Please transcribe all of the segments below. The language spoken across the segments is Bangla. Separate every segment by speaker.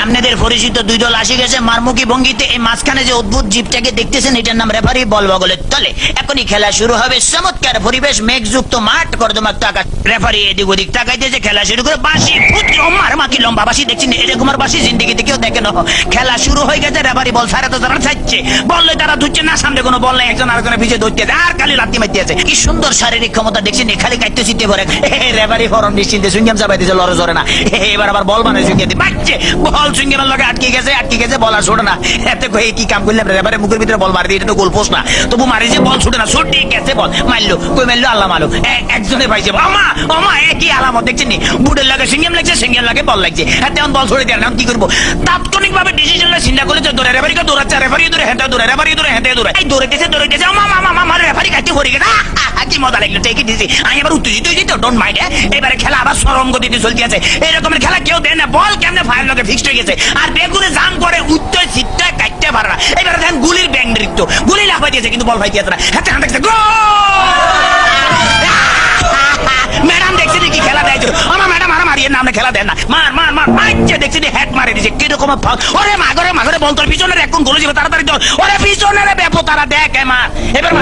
Speaker 1: আপনাদের পরিচিত দুই দল আসে গেছে মারমুখী ভঙ্গিতে। এই মাঝখানে যে অদ্ভুত জীবটাকে দেখতেছেন এটার নাম রেফারি, বল বগলের তলে। এখনই খেলা শুরু হবে। চমৎকার পরিবেশ, মেঘযুক্ত মাঠ, কর্দমাক্ত আকাশ। রেফারি এদিক ওদিক তাকাইতেছে, খেলা শুরু করে। বাঁশি মারমাকি লম্বা বাঁশি দেখছেন, এরকম আর বাঁশি জিন্দিগিতে কেউ দেখে না। খেলা শুরু হয়ে গেছে। রেফারি বল ছাড়ে তো তারা ছাড়ছে, বললে তারা ধুচ্ছে না, সামনে কোনো বল নাই, একজন আরেকজনের পিছিয়ে ধরতে আর খালি লাত্তি মারতে আছে। কি সুন্দর শারীরিক ক্ষমতা দেখছেন, খালি কাটতে চিনতে পারে। রেফারি ফরম নিশ্চিন্তে সুইংগাম চাপাই দিয়েছে, লড়ে জরে না। এবার আবার বল মানে সুইংগাম বাচ্চে, বল সুইংগামের লগে আটকে গেছে, বল আর ছোটে না। এতে কই কি কাম করলাম, রেফারি মুখের ভিতরে বল মারি দিয়ে, এটা তো গোল পোস্ট না, তবু মারি যে বল ছুটে না, ছুটে গেছে বল মারলো, কই মারলো আল্লাহ মারলো, একজনে পাইছে। আমা একই আলামত দেখছেন নি, বুটের লাগে সিঙ্গেম লাগছে, সিঙ্গেম লাগে বল লাগছে। হ্যাঁ তেমন বল ছড়ে দেন, কি করবো? তাৎক্ষণিক ভাবে ডিসিশন চিন্তা করলে তো দৌড়ে, রেফারিকে দৌড়াচ্ছে, রেফারি দৌড়ে হেঁটে দৌড়ে, রেফারি দৌড়ে হেঁটে দৌড়ে, এই দৌড়েতেছে আমার রেফারি কাটতে পড়ে গেছে। কি মজা লাগলো, টেকে দিয়েছি আমি। এবার উত্তেজিত হয়েছি তো, ডোন্ট মাইন্ড। এবারে খেলা আবার সরম গতিতে চলতে আছে। এরকমের খেলা কেউ দেয় না। বল কেমনে ফায়ার লগে ফিক্সড হয়ে গেছে, আর বেগুনে জাম করে উত্তর সিটটা কাটতে পারে না। এবারে দেখেন গুলির ব্যাং নৃত্য, গুলি লাফাই দিয়েছে কিন্তু বল ফাইতে না। হাতে হাতে ম্যাডাম দেখছি কি খেলা দেয়, আমার ম্যাডাম আর মারিয়ে না, খেলা দেন না, মার মার মার মারছে দেখছি হ্যাট মারে দিছে কিরকম। ওরে মাগরে বল তোর পিছনের এখন গোল যাবে তাড়াতাড়ি, ওরে পিছনের ব্যাপো তারা দেখ মার। এবার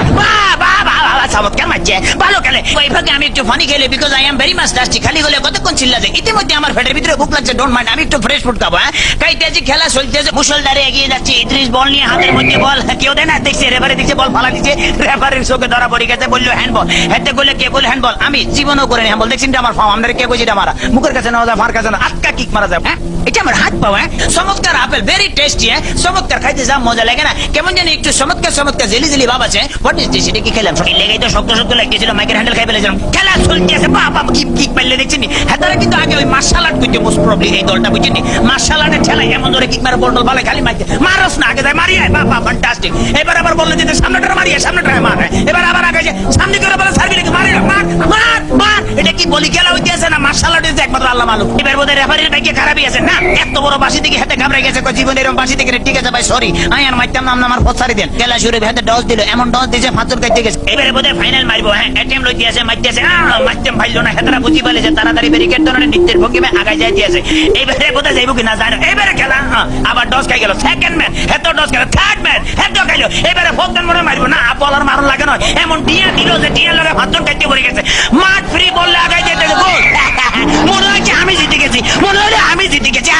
Speaker 1: চমৎকার মারছে, ভালো খেলে। ওইভাবে আমি একটু ফানি খেলে, because I am very much dusty. খালি গলে কতক্ষণ চিল্লা যায়, ইতিমধ্যে আমার পেটের ভিতরে ভুক লাগছে, ডোন্ট মাইন্ড। আমি একটু ফ্রেশ ফুড খাবো। কাইতেছি, খেলা চলতেছে, মুসলধারে এগিয়ে যাচ্ছে। ইদ্রিস বল নিয়ে, হাতের মধ্যে বল, কেউ দেয় না দেখছে। রেফারি দিচ্ছে, বল ফালা দিচ্ছে, রেফারির চোখে ধরা পড়ে গেছে, বললো হ্যান্ডবল। হেঁটে বললে কে বলে হ্যান্ডবল, আমি জীবনও করে হ্যান্ডবল দেখছি আমার ফার্ম, আমাদের কে বলছি মারা, মুখের কাছে নেওয়া যায়, ফার কাছে না, আটকা কিক মারা যায়। হ্যাঁ এটা আমার হাত পাওয়া। চমৎকার আপেল, ভেরি টেস্টি। চমৎকার, খাইতে যা মজা লাগে না, কেমন জানি একটু চমৎকার জেলি জেলি ভাব আছে। হোয়াট ইজ দিস, এটা কি খেলাম? লেগেই তো শক্ত লাগতেছিল, মাইকের হ্যান্ডেল খাই ফেলেছিলাম। খেলা চলতেছে, বাবা কিক পাইলে দেখছেন। হ্যাঁ তারা কিন্তু আগে ওই মার্শাল আর্ট করতে, মোস্ট প্রবলি এই দলটা বুঝছেন, মার্শাল আর্টের ঠেলায় এমন ধরে কিক মারে, বল ভালো খালি মারতে, মারস না, আগে যায় মারিয়ে, বাবা ফ্যান্টাস্টিক। এবার আবার বললে যে সামনেটা মারিয়ে, সামনেটা মার। এবার আবার আগে সামনে করে বলে সার্ভিলে মারি, মার মার মার। এটা কি বলি খেলা হইতেছে না মার্শাল আর্ট হইতেছে, একমাত্র আল্লাহ মালুম। এবার বোধহয় রেফারির ভাগ্যে খারাপই আছে না, এত বড় বাসি থেকে হাতে ঘাবড়ে গেছে, জীবনে এরকম বাসি থেকে। ঠিক আছে ভাই, সরি, আমি আর মারতাম নাম আমার পথ ছাড়ি দেন। খেলা শুরু হাতে ডস দিল, এমন ডস দিয়েছে ফাঁচুর কাটতে গেছে। এবারে বোধহয় ফাইনাল মারবো। হ্যাঁ অ্যাটেম্প লইতে আছে, মারতে আছে, মারতাম ভাইলো না। হেতারা বুঝি পাইলে তাড়াতাড়ি ব্যারিকেড ধরনের নৃত্যের ভঙ্গিমে আগায় যাইতে আছে। এবারে বোধহয় যাইব কিনা জানো। এবারে খেলা আবার ডস খাই গেল, সেকেন্ড ম্যান হেতো ডস গেল, থার্ড ম্যান হেতো খাইলো। এবারে ফোর্থ মনে মারবো না, বলার মারণ লাগে নয়, এমন টিয়া দিল যে টিয়ার লগে ফাঁচুর কাটতে পড়ে গেছে। মাঠ ফ্রি বললে আগায় যেতে গোল। মনে হচ্ছে আমি জিতে গেছি, মনে হলে আমি জিতে গেছি।